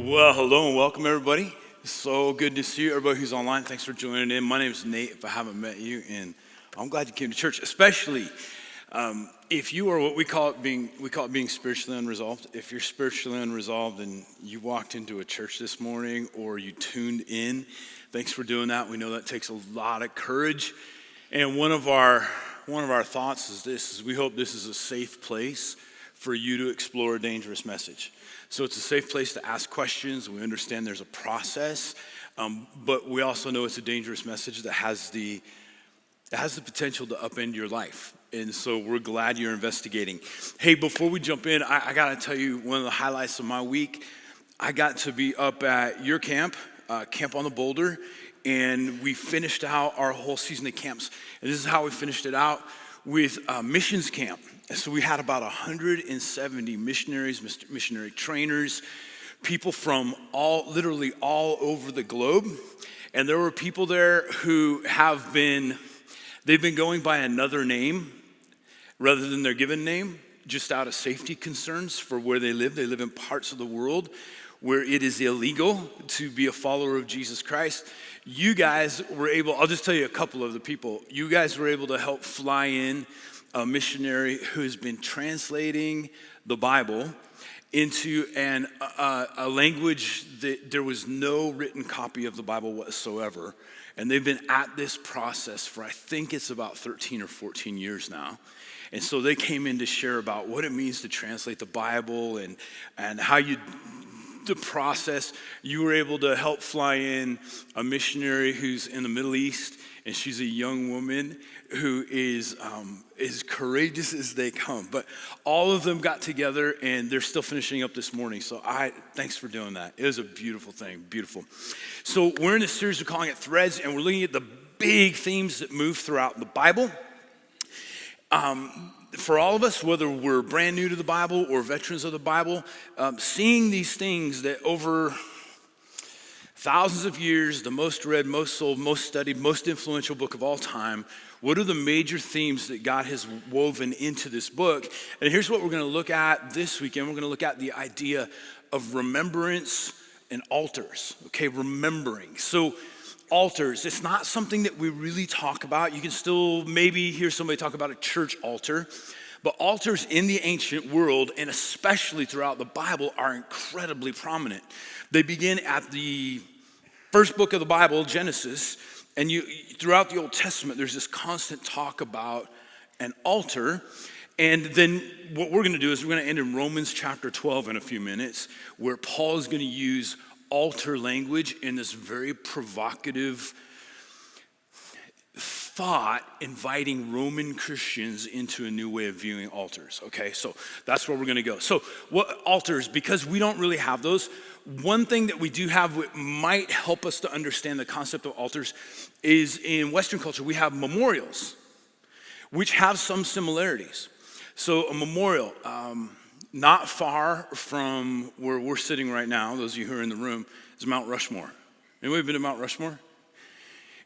Well, hello and welcome everybody. So good to see you, everybody who's online. Thanks for joining in. My name is Nate, if I haven't met you, and I'm glad you came to church, especially if you are what we call it being spiritually unresolved. If you're spiritually unresolved and you walked into a church this morning or you tuned in, thanks for doing that. We know that takes a lot of courage. And one of our thoughts is this: is we hope this is a safe place for you to explore a dangerous message. So it's a safe place to ask questions. We understand there's a process, but we also know it's a dangerous message that has the potential to upend your life. And so we're glad you're investigating. Hey, before we jump in, I got to tell you one of the highlights of my week. I got to be up at your camp, Camp on the Boulder, and we finished out our whole season of camps. And this is how we finished it out with missions camp. So we had about 170 missionaries, missionary trainers, people from literally all over the globe. And there were people there who they've been going by another name rather than their given name, just out of safety concerns for where they live. They live in parts of the world where it is illegal to be a follower of Jesus Christ. You guys were able, I'll just tell you a couple of the people, you guys were able to help fly in a missionary who's been translating the Bible into a language that there was no written copy of the Bible whatsoever. And they've been at this process for, I think it's about 13 or 14 years now. And so they came in to share about what it means to translate the Bible and how the process. You were able to help fly in a missionary who's in the Middle East, and she's a young woman who is as courageous as they come. But all of them got together, and they're still finishing up this morning. So thanks for doing that. It was a beautiful thing, beautiful. So we're in this series, we're calling it Threads, and we're looking at the big themes that move throughout the Bible. For all of us, whether we're brand new to the Bible or veterans of the Bible, seeing these things that over thousands of years, the most read, most sold, most studied, most influential book of all time, what are the major themes that God has woven into this book? And here's what we're going to look at this weekend. We're going to look at the idea of remembrance and altars, okay, remembering. So altars, it's not something that we really talk about. You can still maybe hear somebody talk about a church altar, but altars in the ancient world, and especially throughout the Bible, are incredibly prominent. They begin at the first book of the Bible, Genesis, and throughout the Old Testament, there's this constant talk about an altar. And then what we're going to do is we're going to end in Romans chapter 12 in a few minutes, where Paul is going to use altar language in this very provocative thought, inviting Roman Christians into a new way of viewing altars. Okay, so that's where we're going to go. So what altars, because we don't really have those, one thing that we do have that might help us to understand the concept of altars is in Western culture, we have memorials, which have some similarities. So a memorial, not far from where we're sitting right now, those of you who are in the room, is Mount Rushmore. Anybody been to Mount Rushmore?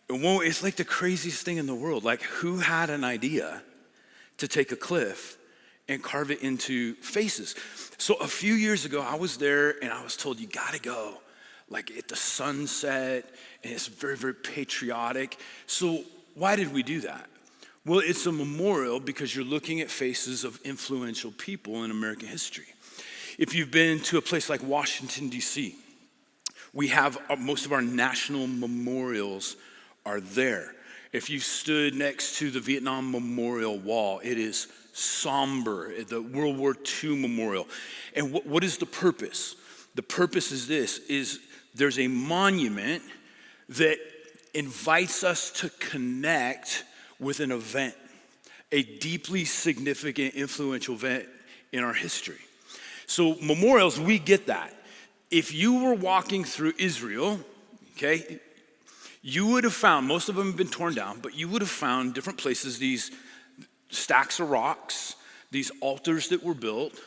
It's like the craziest thing in the world. Like, who had an idea to take a cliff and carve it into faces? So a few years ago, I was there and I was told, you gotta go, like at the sunset, and it's very, very patriotic. So why did we do that? Well, it's a memorial because you're looking at faces of influential people in American history. If you've been to a place like Washington, D.C., we have most of our national memorials are there. If you stood next to the Vietnam Memorial Wall, it is somber, the World War II Memorial. And what is the purpose? The purpose is there's a monument that invites us to connect with an event, a deeply significant, influential event in our history. So memorials, we get that. If you were walking through Israel, okay, you would have found, most of them have been torn down, but you would have found different places, these stacks of rocks, these altars that were built,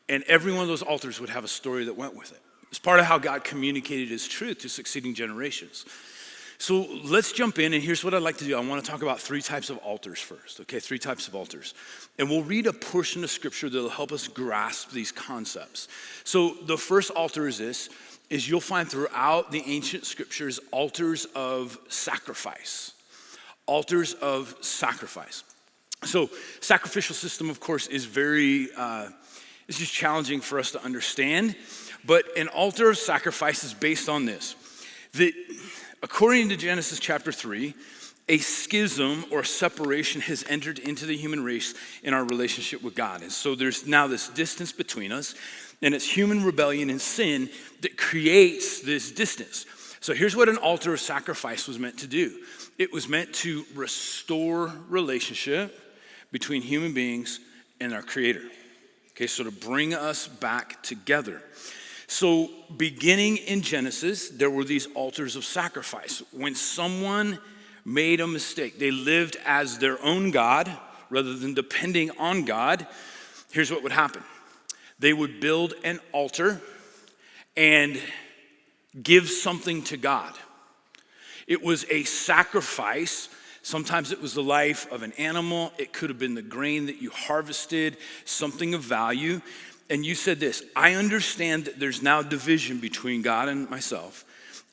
and every one of those altars would have a story that went with it. It's part of how God communicated his truth to succeeding generations. So let's jump in, and here's what I'd like to do. I want to talk about three types of altars first, okay? Three types of altars. And we'll read a portion of scripture that'll help us grasp these concepts. So the first altar is this. is you'll find throughout the ancient scriptures altars of sacrifice. Altars of sacrifice. So sacrificial system, of course, is it's just challenging for us to understand. But an altar of sacrifice is based on this, that according to Genesis chapter 3, a schism or separation has entered into the human race in our relationship with God. And so there's now this distance between us, and it's human rebellion and sin that creates this distance. So here's what an altar of sacrifice was meant to do. It was meant to restore relationship between human beings and our Creator. Okay, so to bring us back together. So beginning in Genesis, there were these altars of sacrifice. When someone made a mistake, they lived as their own God rather than depending on God, here's what would happen. They would build an altar and give something to God. It was a sacrifice. Sometimes it was the life of an animal. It could have been the grain that you harvested, something of value. And you said this, I understand that there's now division between God and myself.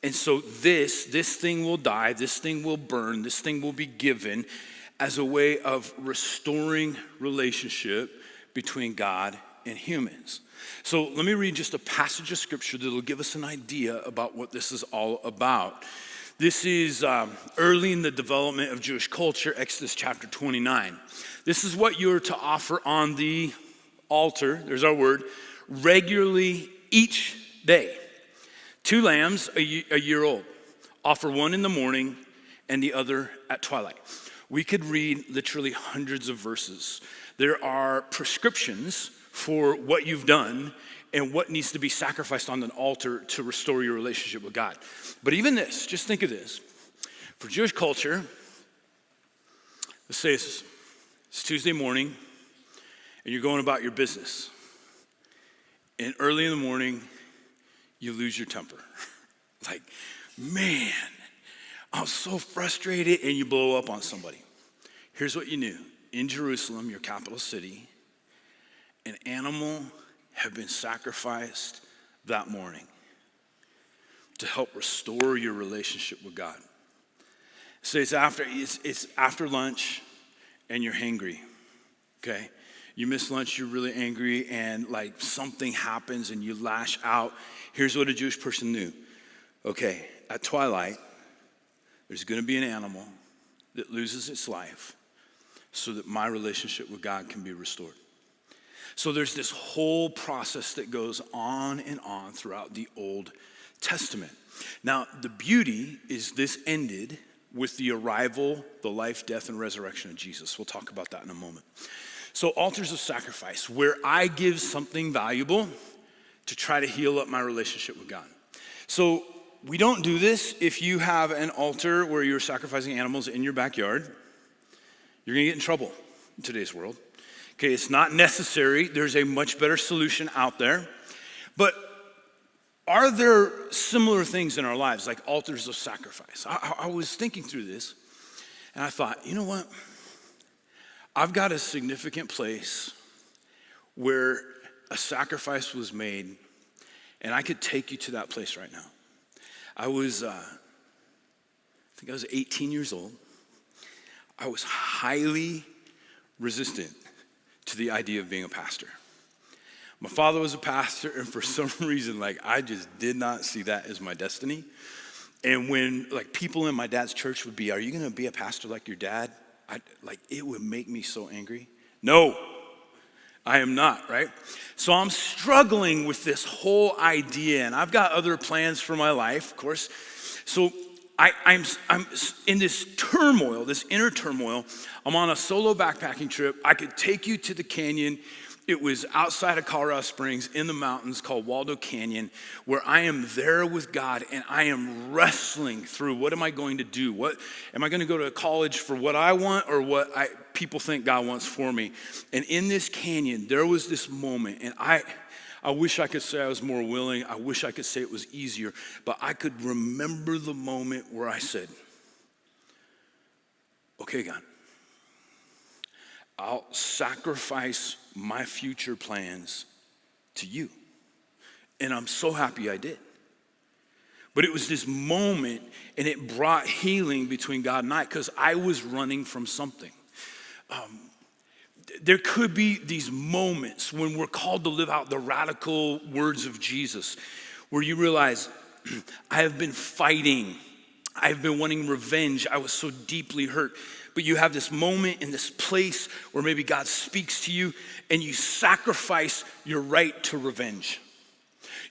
And so this thing will die, this thing will burn, this thing will be given as a way of restoring relationship between God and humans. So let me read just a passage of scripture that will give us an idea about what this is all about. This is early in the development of Jewish culture, Exodus chapter 29. This is what you're to offer on the altar, there's our word, regularly each day. 2 lambs a year old. Offer one in the morning and the other at twilight. We could read literally hundreds of verses. There are prescriptions for what you've done and what needs to be sacrificed on an altar to restore your relationship with God. But even this, just think of this. For Jewish culture, let's say it's Tuesday morning and you're going about your business. And early in the morning, you lose your temper. Like, man, I'm so frustrated, and you blow up on somebody. Here's what you knew. In Jerusalem, your capital city, an animal had been sacrificed that morning to help restore your relationship with God. So it's after lunch, and you're hangry, okay? You miss lunch, you're really angry, and like something happens and you lash out. Here's what a Jewish person knew. Okay, at twilight, there's gonna be an animal that loses its life so that my relationship with God can be restored. So there's this whole process that goes on and on throughout the Old Testament. Now, the beauty is this ended with the arrival, the life, death, and resurrection of Jesus. We'll talk about that in a moment. So altars of sacrifice, where I give something valuable to try to heal up my relationship with God. So we don't do this if you have an altar where you're sacrificing animals in your backyard. You're gonna get in trouble in today's world. Okay, it's not necessary. There's a much better solution out there. But are there similar things in our lives, like altars of sacrifice? I was thinking through this, and I thought, you know what? I've got a significant place where a sacrifice was made, and I could take you to that place right now. I think I was 18 years old. I was highly resistant to the idea of being a pastor. My father was a pastor, and for some reason, I just did not see that as my destiny. And when people in my dad's church would be, "Are you gonna be a pastor like your dad?" It would make me so angry. No, I am not, right? So I'm struggling with this whole idea, and I've got other plans for my life, of course. So I'm in this turmoil, this inner turmoil. I'm on a solo backpacking trip. I could take you to the canyon. It was outside of Colorado Springs in the mountains called Waldo Canyon, where I am there with God and I am wrestling through what am I going to do? What am I going to go to college for what I want or what people think God wants for me? And in this canyon, there was this moment, and I wish I could say I was more willing. I wish I could say it was easier, but I could remember the moment where I said, "Okay, God, I'll sacrifice my future plans to you." And I'm so happy I did. But it was this moment, and it brought healing between God and I, because I was running from something. There could be these moments when we're called to live out the radical words of Jesus, where you realize, I have been fighting. I've been wanting revenge. I was so deeply hurt. But you have this moment in this place where maybe God speaks to you and you sacrifice your right to revenge,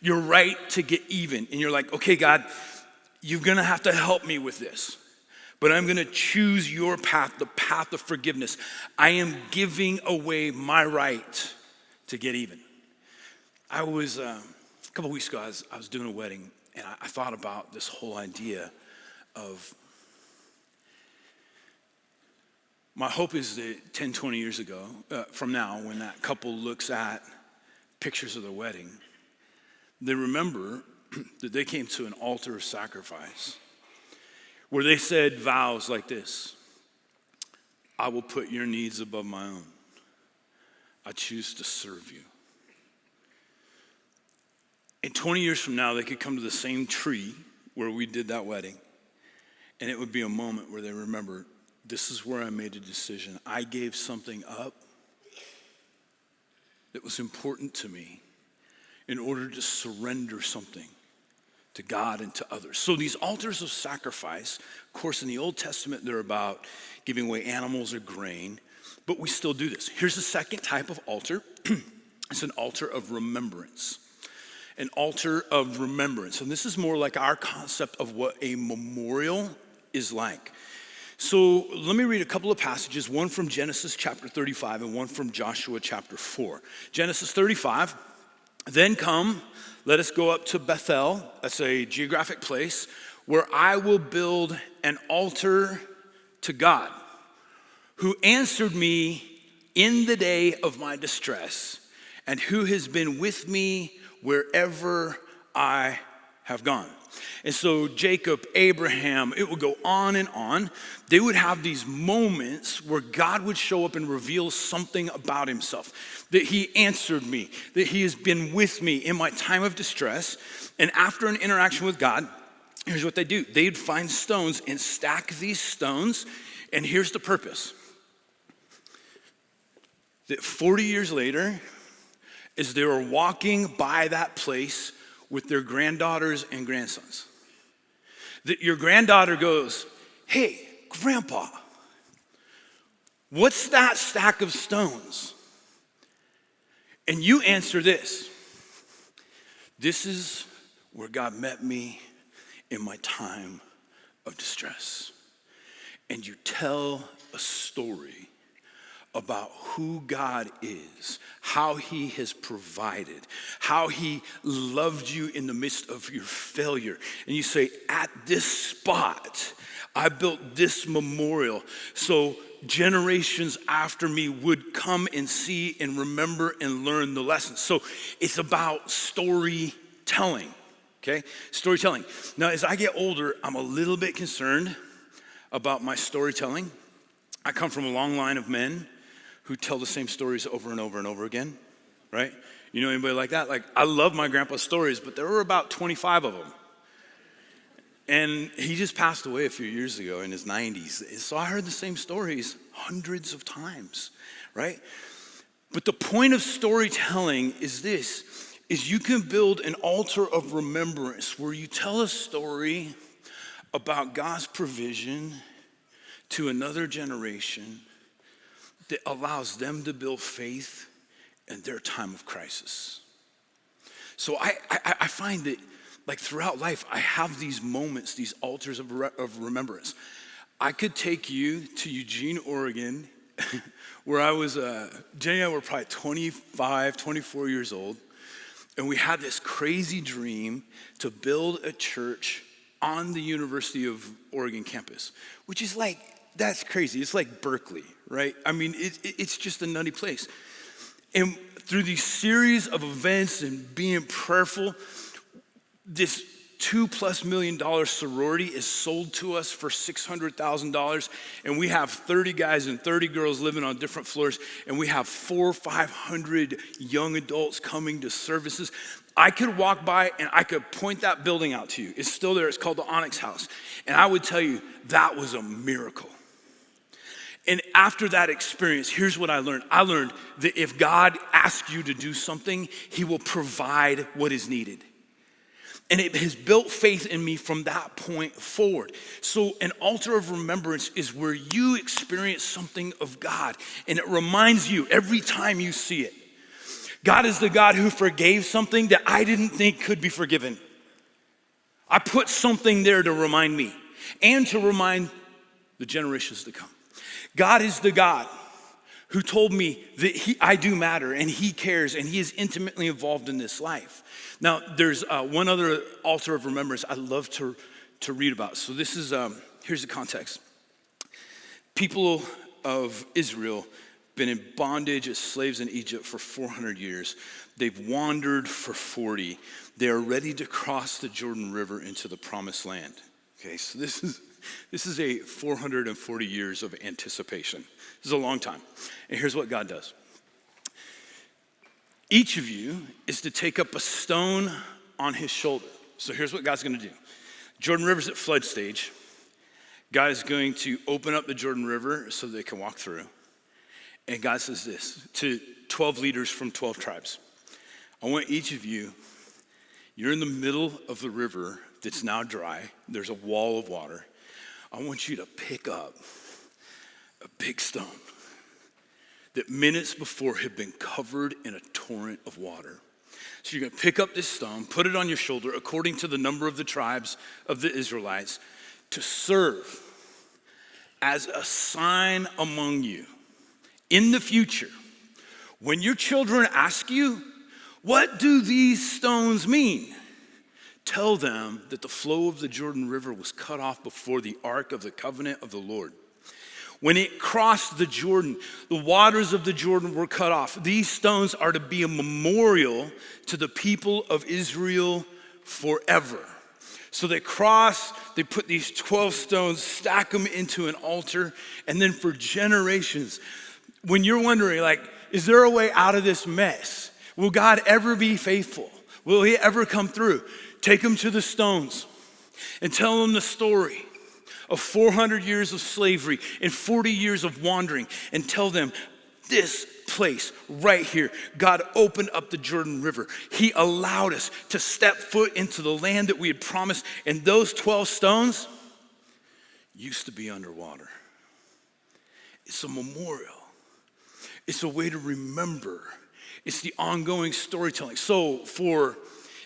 your right to get even. And you're like, okay, God, you're gonna have to help me with this, but I'm gonna choose your path, the path of forgiveness. I am giving away my right to get even. I was, a couple weeks ago, I was doing a wedding, and I thought about this whole idea of, my hope is that 10, 20 years ago, from now, when that couple looks at pictures of their wedding, they remember that they came to an altar of sacrifice where they said vows like this: I will put your needs above my own. I choose to serve you. And 20 years from now, they could come to the same tree where we did that wedding, and it would be a moment where they remember, this is where I made a decision. I gave something up that was important to me in order to surrender something to God and to others. So these altars of sacrifice, of course, in the Old Testament, they're about giving away animals or grain, but we still do this. Here's the second type of altar. It's an altar of remembrance. An altar of remembrance. And this is more like our concept of what a memorial is like. So let me read a couple of passages, one from Genesis chapter 35 and one from Joshua chapter 4. Genesis 35, then come, let us go up to Bethel, that's a geographic place, where I will build an altar to God, who answered me in the day of my distress, and who has been with me wherever I have gone. And so Jacob, Abraham, it would go on and on. They would have these moments where God would show up and reveal something about himself. That he answered me, that he has been with me in my time of distress. And after an interaction with God, here's what they do. They'd find stones and stack these stones. And here's the purpose. That 40 years later, as they were walking by that place with their granddaughters and grandsons, that your granddaughter goes, hey, Grandpa, what's that stack of stones? And you answer this: this is where God met me in my time of distress. And you tell a story about who God is, how he has provided, how he loved you in the midst of your failure. And you say, at this spot, I built this memorial so generations after me would come and see and remember and learn the lessons. So it's about storytelling, okay? Storytelling. Now, as I get older, I'm a little bit concerned about my storytelling. I come from a long line of men who tell the same stories over and over and over again, right? You know anybody like that? Like, I love my grandpa's stories, but there were about 25 of them. And he just passed away a few years ago in his 90s. So I heard the same stories hundreds of times, right? But the point of storytelling is this, is you can build an altar of remembrance where you tell a story about God's provision to another generation that allows them to build faith in their time of crisis. So I find that, like, throughout life, I have these moments, these altars of remembrance. I could take you to Eugene, Oregon, where I was, Jenny and I were probably 25, 24 years old, and we had this crazy dream to build a church on the University of Oregon campus, which is like, that's crazy. It's like Berkeley, right? I mean, it's just a nutty place. And through these series of events and being prayerful, this $2+ million sorority is sold to us for $600,000, and we have 30 guys and 30 girls living on different floors, and we have 400 or 500 young adults coming to services. I could walk by and I could point that building out to you. It's still there. It's called the Onyx House. And I would tell you, that was a miracle. And after that experience, here's what I learned. I learned that if God asks you to do something, he will provide what is needed. And it has built faith in me from that point forward. So an altar of remembrance is where you experience something of God. And it reminds you every time you see it. God is the God who forgave something that I didn't think could be forgiven. I put something there to remind me and to remind the generations to come. God is the God who told me that I do matter and he cares and he is intimately involved in this life. Now, there's one other altar of remembrance I love to read about. So this is, here's the context. People of Israel been in bondage as slaves in Egypt for 400 years. They've wandered for 40. They are ready to cross the Jordan River into the promised land. Okay, so this is a 440 years of anticipation. This is a long time. And here's what God does. Each of you is to take up a stone on his shoulder. So here's what God's gonna do. Jordan River's at flood stage. God is going to open up the Jordan River so they can walk through. And God says this to 12 leaders from 12 tribes. I want each of you, you're in the middle of the river that's now dry. There's a wall of water. I want you to pick up a big stone that minutes before had been covered in a torrent of water. So you're gonna pick up this stone, put it on your shoulder according to the number of the tribes of the Israelites to serve as a sign among you. In the future, when your children ask you, what do these stones mean? Tell them that the flow of the Jordan River was cut off before the ark of the covenant of the Lord. When it crossed the Jordan, the waters of the Jordan were cut off. These stones are to be a memorial to the people of Israel forever. So they cross, they put these 12 stones, stack them into an altar, and then for generations, when you're wondering, like, is there a way out of this mess? Will God ever be faithful? Will he ever come through? Take them to the stones and tell them the story of 400 years of slavery and 40 years of wandering and tell them this place right here, God opened up the Jordan River. He allowed us to step foot into the land that we had promised, and those 12 stones used to be underwater. It's a memorial. It's a way to remember. It's the ongoing storytelling. So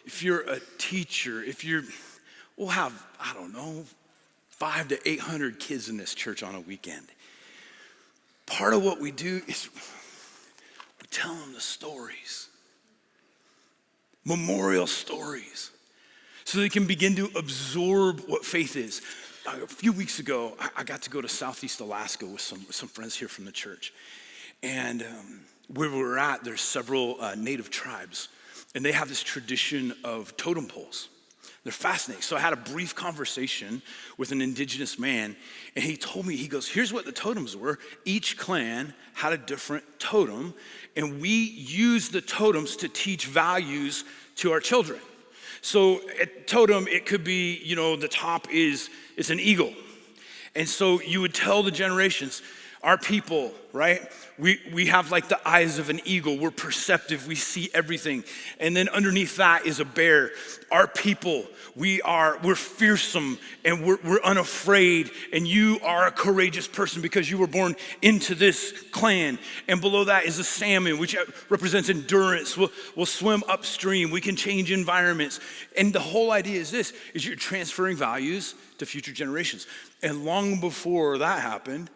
if you're a teacher, we'll have, 500 to 800 kids in this church on a weekend. Part of what we do is we tell them the stories, memorial stories, so they can begin to absorb what faith is. A few weeks ago, I got to go to Southeast Alaska with some friends here from the church. And where we were at, there's several native tribes, and they have this tradition of totem poles. They're fascinating. So I had a brief conversation with an indigenous man, and he told me, he goes, here's what the totems were. Each clan had a different totem, and we used the totems to teach values to our children. So at totem, it could be, the top is an eagle. And so you would tell the generations, our people, right? We have like the eyes of an eagle. We're perceptive. We see everything. And then underneath that is a bear. Our people, we're fearsome and we're unafraid. And you are a courageous person because you were born into this clan. And below that is a salmon, which represents endurance. We'll swim upstream. We can change environments. And the whole idea is this, is you're transferring values to future generations. And long before that happened,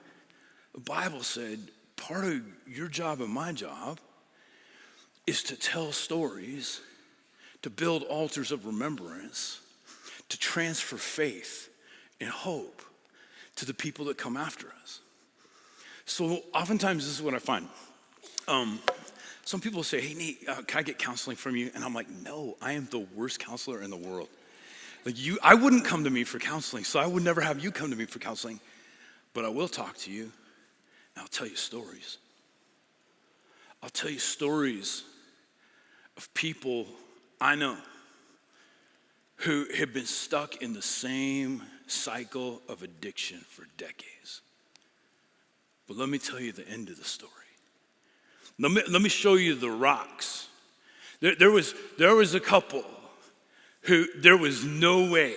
the Bible said, part of your job and my job is to tell stories, to build altars of remembrance, to transfer faith and hope to the people that come after us. So oftentimes this is what I find. Some people say, hey, Nate, can I get counseling from you? And I'm like, no, I am the worst counselor in the world. I wouldn't come to me for counseling, so I would never have you come to me for counseling. But I will talk to you, and I'll tell you stories. I'll tell you stories of people I know who have been stuck in the same cycle of addiction for decades. But let me tell you the end of the story. Let me show you the rocks. There was a couple who there was no way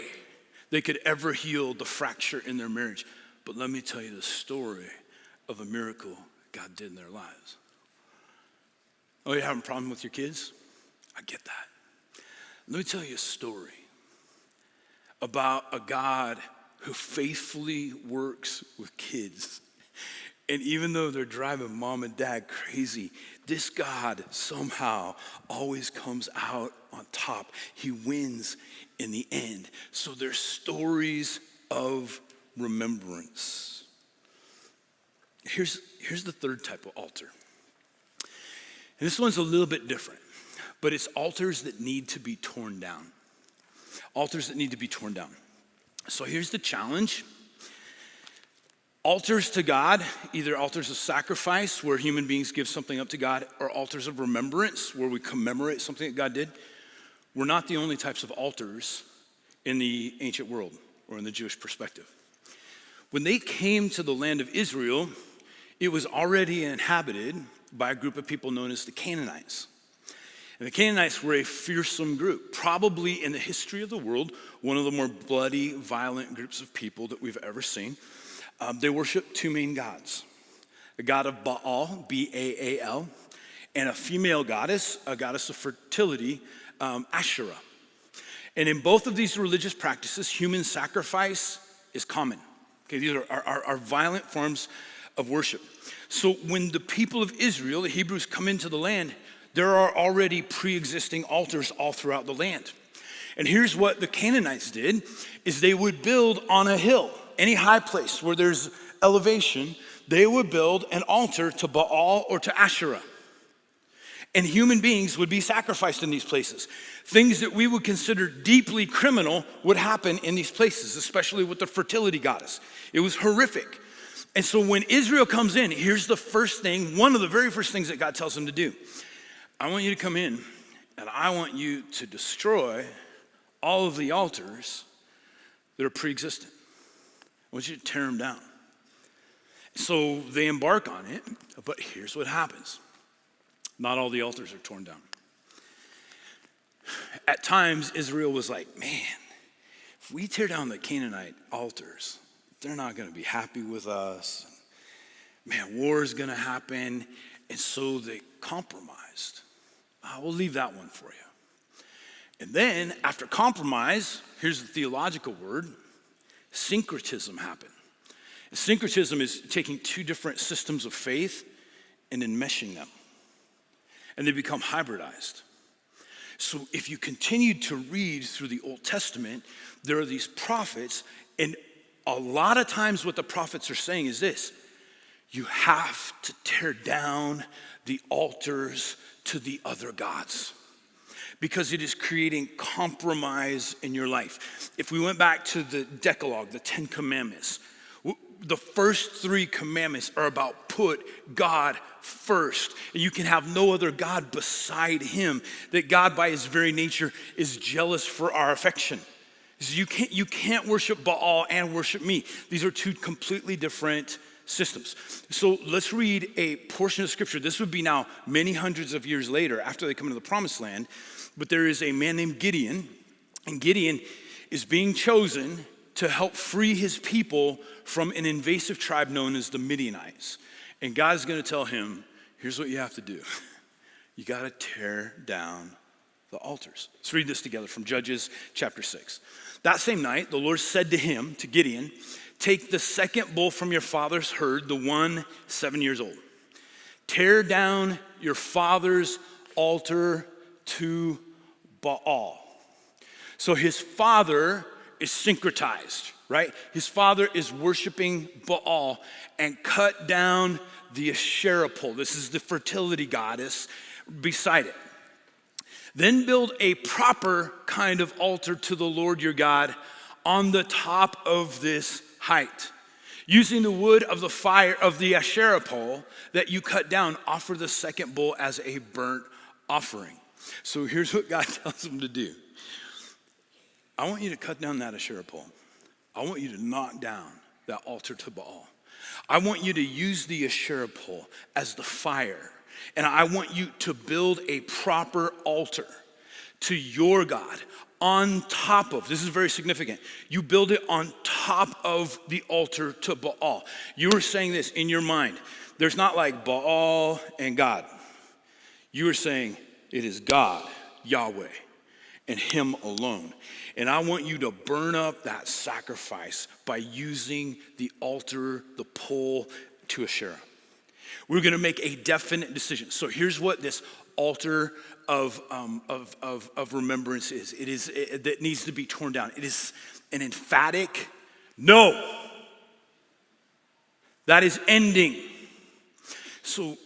they could ever heal the fracture in their marriage. But let me tell you the story of a miracle God did in their lives. Oh, you're having a problem with your kids? I get that. Let me tell you a story about a God who faithfully works with kids. And even though they're driving mom and dad crazy, this God somehow always comes out on top. He wins in the end. So there's stories of remembrance. Here's the third type of altar. And this one's a little bit different, but it's altars that need to be torn down. Altars that need to be torn down. So here's the challenge. Altars to God, either altars of sacrifice where human beings give something up to God, or altars of remembrance where we commemorate something that God did, were not the only types of altars in the ancient world or in the Jewish perspective. When they came to the land of Israel, it was already inhabited by a group of people known as the Canaanites. And the Canaanites were a fearsome group, probably in the history of the world, one of the more bloody, violent groups of people that we've ever seen. They worship two main gods, a god of Baal, B-A-A-L, and a female goddess, a goddess of fertility, Asherah. And in both of these religious practices, human sacrifice is common. Okay, these are violent forms of worship. So when the people of Israel, the Hebrews, come into the land, there are already pre-existing altars all throughout the land. And here's what the Canaanites did, is they would build on a hill, any high place where there's elevation, they would build an altar to Baal or to Asherah. And human beings would be sacrificed in these places. Things that we would consider deeply criminal would happen in these places, especially with the fertility goddess. It was horrific. And so when Israel comes in, here's the first thing, one of the very first things that God tells them to do. I want you to come in and I want you to destroy all of the altars that are pre-existent. I want you to tear them down. So they embark on it, but here's what happens. Not all the altars are torn down. At times, Israel was like, man, if we tear down the Canaanite altars, they're not going to be happy with us. Man, war is going to happen. And so they compromised. We'll leave that one for you. And then after compromise, here's the theological word, syncretism happened. Syncretism is taking two different systems of faith and enmeshing them. And they become hybridized. So if you continue to read through the Old Testament, there are these prophets, and a lot of times what the prophets are saying is this: you have to tear down the altars to the other gods, because it is creating compromise in your life. If we went back to the Decalogue, the 10 Commandments, the first 3 commandments are about put God first. And you can have no other God beside him. That God by his very nature is jealous for our affection. So you can't worship Baal and worship me. These are two completely different systems. So let's read a portion of scripture. This would be now many hundreds of years later after they come into the promised land. But there is a man named Gideon, and Gideon is being chosen to help free his people from an invasive tribe known as the Midianites. And God is going to tell him, here's what you have to do. You got to tear down the altars. Let's read this together from Judges chapter 6. That same night, the Lord said to him, to Gideon, take the second bull from your father's herd, the one 7 years old. Tear down your father's altar to Baal. So his father is syncretized, right? His father is worshiping Baal, and cut down the Asherah pole. This is the fertility goddess beside it. Then build a proper kind of altar to the Lord your God on the top of this height. Using the wood of the fire of the Asherah pole that you cut down, offer the second bull as a burnt offering. So here's what God tells them to do. I want you to cut down that Asherah pole. I want you to knock down that altar to Baal. I want you to use the Asherah pole as the fire. And I want you to build a proper altar to your God on top of, this is very significant, you build it on top of the altar to Baal. You were saying this in your mind. There's not like Baal and God. You were saying it is God, Yahweh, and him alone. And I want you to burn up that sacrifice by using the altar, the pole to Asherah. We're gonna make a definite decision. So here's what this altar of remembrance is. That needs to be torn down. It is an emphatic no. That is ending. So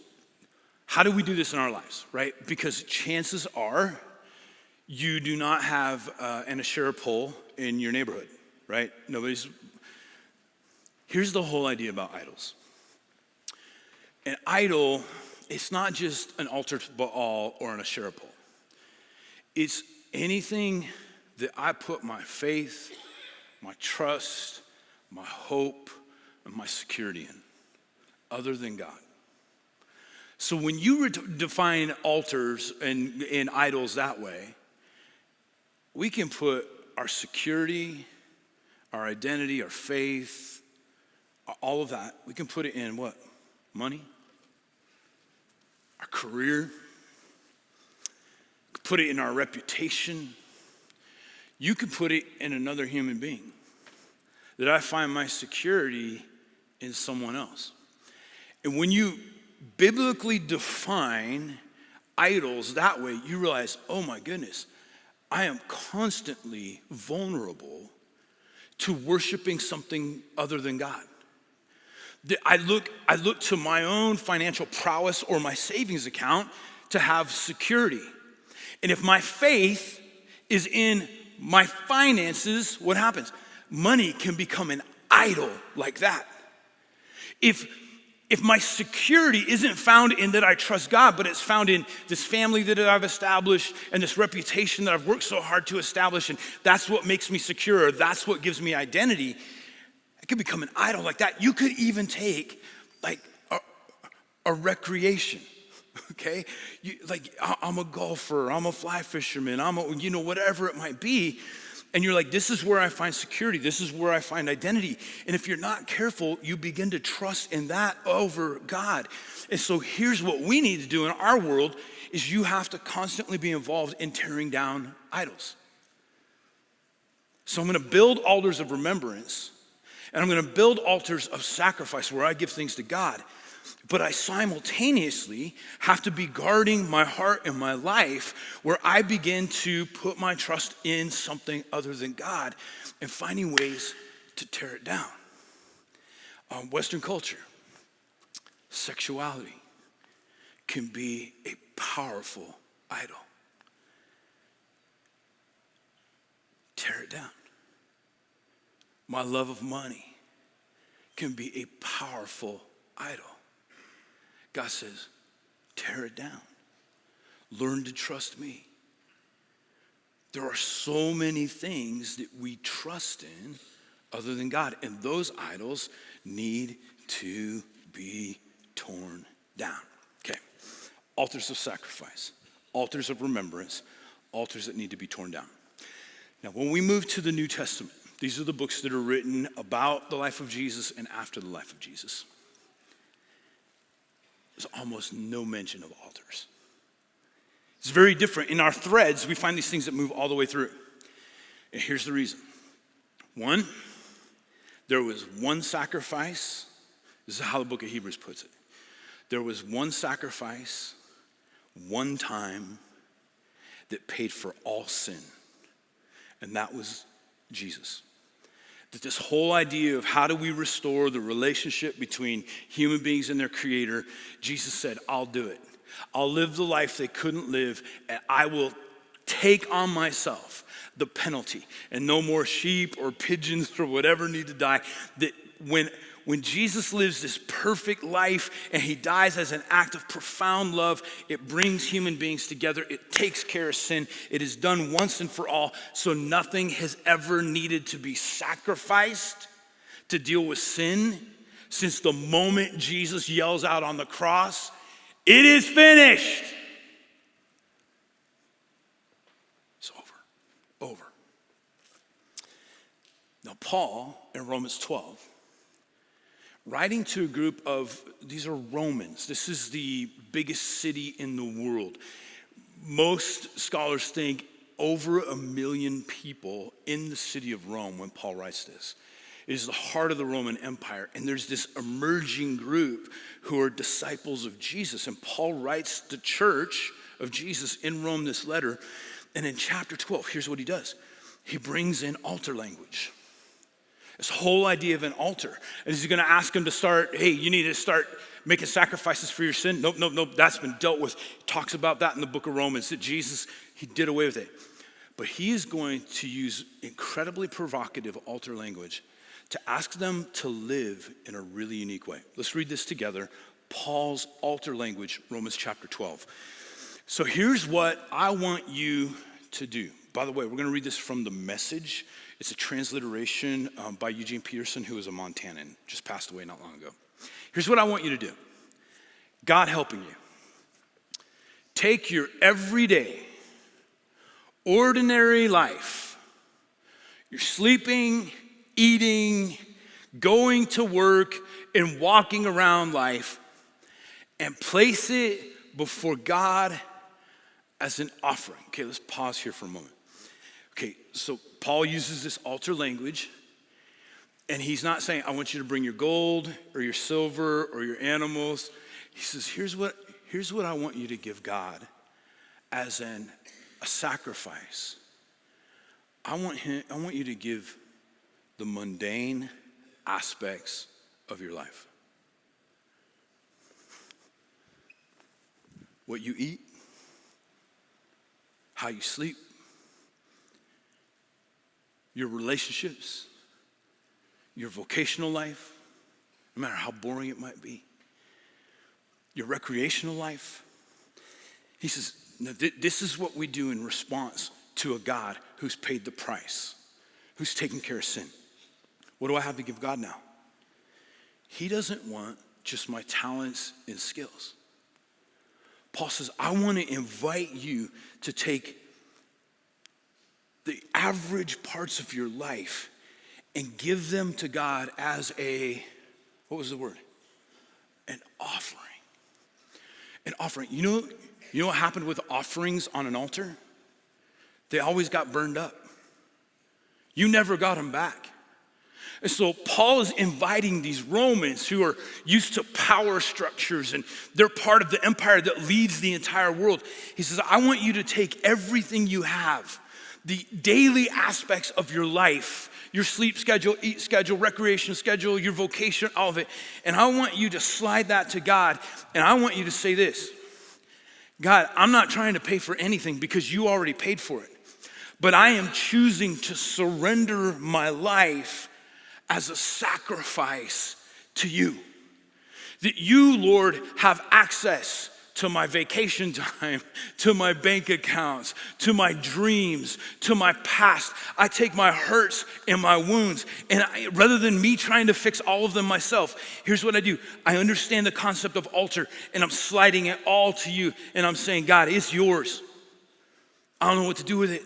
how do we do this in our lives, right? Because chances are you do not have an Asherah pole in your neighborhood, right? Here's the whole idea about idols. An idol, it's not just an altar to Baal or an Asherah pole. It's anything that I put my faith, my trust, my hope, and my security in, other than God. So when you define altars and idols that way, we can put our security, our identity, our faith, all of that, we can put it in what? Money? Our career? Put it in our reputation. You could put it in another human being. That I find my security in someone else. And when you biblically define idols that way, you realize, oh my goodness, I am constantly vulnerable to worshiping something other than God. I look to my own financial prowess or my savings account to have security. And if my faith is in my finances, what happens? Money can become an idol like that. If my security isn't found in that I trust God, but it's found in this family that I've established and this reputation that I've worked so hard to establish, and that's what makes me secure, or that's what gives me identity, it could become an idol like that. You could even take like a recreation, okay? I'm a golfer, I'm a fly fisherman, whatever it might be. And you're like, this is where I find security. This is where I find identity. And if you're not careful, you begin to trust in that over God. And so here's what we need to do in our world is you have to constantly be involved in tearing down idols. So I'm gonna build altars of remembrance, and I'm gonna build altars of sacrifice where I give things to God. But I simultaneously have to be guarding my heart and my life where I begin to put my trust in something other than God and finding ways to tear it down. Western culture, sexuality can be a powerful idol. Tear it down. My love of money can be a powerful idol. God says, tear it down. Learn to trust me. There are so many things that we trust in other than God, and those idols need to be torn down. Okay, altars of sacrifice, altars of remembrance, altars that need to be torn down. Now, when we move to the New Testament, these are the books that are written about the life of Jesus and after the life of Jesus. There's almost no mention of altars. It's very different. In our threads, we find these things that move all the way through. And here's the reason. One, there was one sacrifice. This is how the book of Hebrews puts it. There was one sacrifice, one time, that paid for all sin. And that was Jesus. That this whole idea of how do we restore the relationship between human beings and their creator, Jesus said, I'll do it. I'll live the life they couldn't live, and I will take on myself the penalty, and no more sheep or pigeons or whatever need to die. That when Jesus lives this perfect life and he dies as an act of profound love, it brings human beings together. It takes care of sin. It is done once and for all. So nothing has ever needed to be sacrificed to deal with sin since the moment Jesus yells out on the cross, "It is finished." It's over. Now, Paul in Romans 12, writing to a group of, these are Romans. This is the biggest city in the world. Most scholars think over 1 million people in the city of Rome when Paul writes this. It is the heart of the Roman Empire, and there's this emerging group who are disciples of Jesus. And Paul writes the church of Jesus in Rome this letter, and in chapter 12, here's what he does. He brings in altar language. This whole idea of an altar. And he's going to ask them to start, hey, you need to start making sacrifices for your sin. Nope, that's been dealt with. He talks about that in the book of Romans, that Jesus, he did away with it. But he is going to use incredibly provocative altar language to ask them to live in a really unique way. Let's read this together. Paul's altar language, Romans chapter 12. So here's what I want you to do. By the way, we're going to read this from the Message. It's a transliteration by Eugene Peterson, who was a Montanan, just passed away not long ago. Here's what I want you to do. God helping you. Take your everyday, ordinary life. You're sleeping, eating, going to work, and walking around life, and place it before God as an offering. Okay, let's pause here for a moment. Okay, so Paul uses this altar language, and he's not saying, I want you to bring your gold or your silver or your animals. He says, here's what I want you to give God as a sacrifice. I want you to give the mundane aspects of your life. What you eat, how you sleep, your relationships, your vocational life, no matter how boring it might be, your recreational life. He says, no, this is what we do in response to a God who's paid the price, who's taken care of sin. What do I have to give God now? He doesn't want just my talents and skills. Paul says, I want to invite you to take the average parts of your life and give them to God as what was the word? An offering. An offering. You know what happened with offerings on an altar? They always got burned up. You never got them back. And so Paul is inviting these Romans who are used to power structures, and they're part of the empire that leads the entire world. He says, I want you to take everything you have, the daily aspects of your life, your sleep schedule, eat schedule, recreation schedule, your vocation, all of it. And I want you to slide that to God. And I want you to say this, God, I'm not trying to pay for anything because you already paid for it. But I am choosing to surrender my life as a sacrifice to you. That you, Lord, have access to my vacation time, to my bank accounts, to my dreams, to my past. I take my hurts and my wounds, and rather than me trying to fix all of them myself, here's what I do. I understand the concept of altar, and I'm sliding it all to you, and I'm saying, God, it's yours. I don't know what to do with it.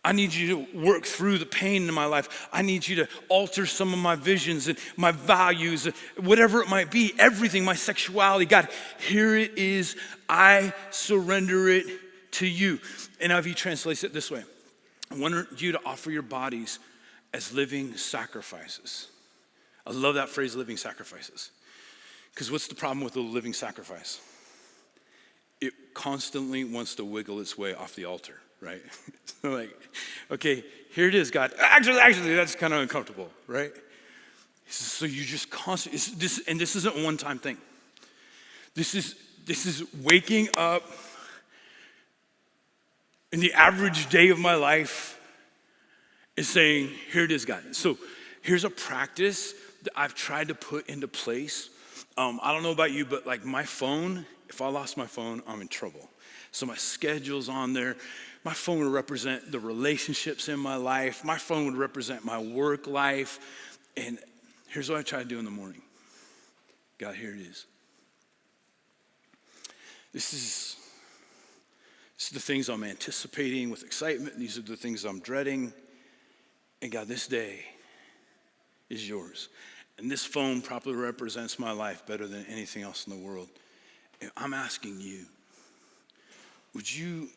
I need you to work through the pain in my life. I need you to alter some of my visions and my values, whatever it might be, everything, my sexuality. God, here it is. I surrender it to you. NIV translates it this way. I want you to offer your bodies as living sacrifices. I love that phrase, living sacrifices. Because what's the problem with a living sacrifice? It constantly wants to wiggle its way off the altar. Right? Like, okay, here it is, God. Actually, that's kind of uncomfortable, right? So you just constantly, this isn't a one-time thing. This is waking up in the average day of my life and saying, here it is, God. So here's a practice that I've tried to put into place. I don't know about you, but like my phone, if I lost my phone, I'm in trouble. So my schedule's on there. My phone would represent the relationships in my life. My phone would represent my work life. And here's what I try to do in the morning. God, here it is. This is the things I'm anticipating with excitement. These are the things I'm dreading. And God, this day is yours. And this phone probably represents my life better than anything else in the world. And I'm asking you, would you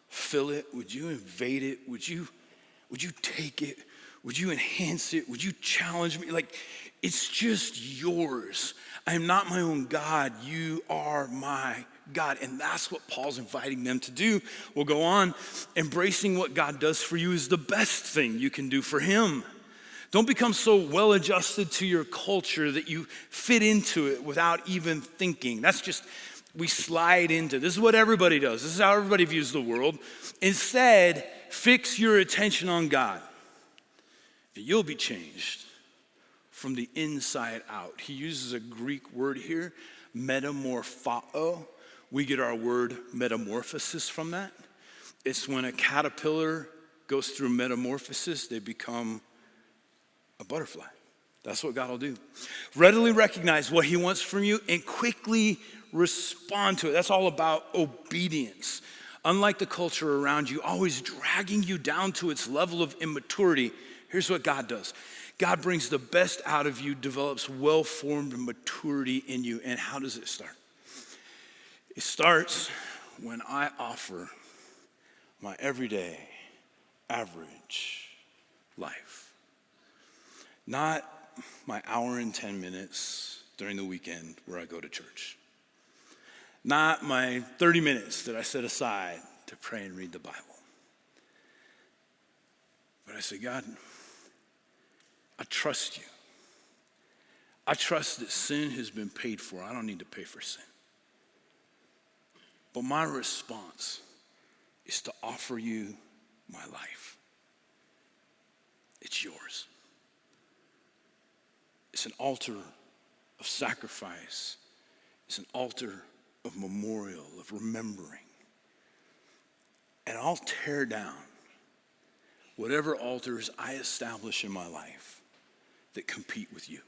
fill it? Would you invade it? Would you take it? Would you enhance it? Would you challenge me? Like, it's just yours. I am not my own God. You are my God. And that's what Paul's inviting them to do. We'll go on. Embracing what God does for you is the best thing you can do for him. Don't become so well adjusted to your culture that you fit into it without even thinking. That's just, we slide into. This is what everybody does. This is how everybody views the world. Instead, fix your attention on God, and you'll be changed from the inside out. He uses a Greek word here, metamorphao. We get our word metamorphosis from that. It's when a caterpillar goes through metamorphosis, they become a butterfly. That's what God will do. Readily recognize what he wants from you and quickly respond to it. That's all about obedience. Unlike the culture around you, always dragging you down to its level of immaturity, here's what God does. God brings the best out of you, develops well-formed maturity in you. And how does it start? It starts when I offer my everyday, average life. Not my hour and 10 minutes during the weekend where I go to church. Not my 30 minutes that I set aside to pray and read the Bible. But I say, God, I trust you. I trust that sin has been paid for. I don't need to pay for sin. But my response is to offer you my life. It's yours. It's an altar of sacrifice. It's an altar of memorial, of remembering. And I'll tear down whatever altars I establish in my life that compete with you.